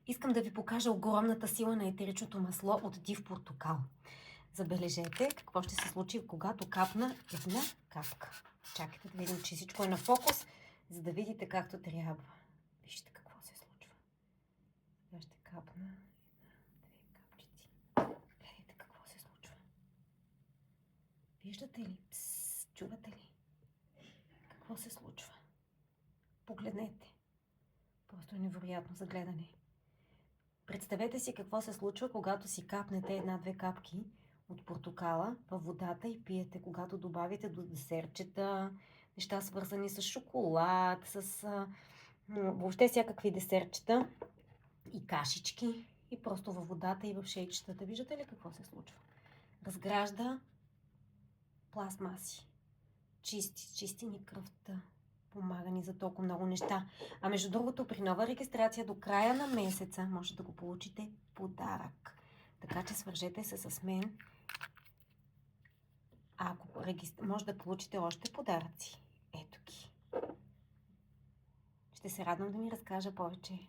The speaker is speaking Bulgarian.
Искам да ви покажа огромната сила на етеричното масло от див портокал. Забележете какво ще се случи, когато капна една капка. Чакайте да видим, че всичко е на фокус, за да видите както трябва. Вижте какво се случва. Я ще капна две капчици. Гледайте какво се случва. Виждате ли? Пс, чувате ли? Какво се случва? Погледнете. Просто е невероятно за гледане. Представете си какво се случва, когато си капнете една-две капки от портокала във водата и пиете, когато добавите до десертчета, неща свързани с шоколад, с въобще всякакви десертчета и кашички и просто във водата и в шейчетата. Виждате ли какво се случва? Разгражда пластмаси, чисти ни кръвта, помага ни за толкова много неща. А между другото, при нова регистрация до края на месеца може да го получите подарък. Така че свържете се с мен. Ако може да получите още подаръци. Ето ги. Ще се радвам да ми разкажа повече.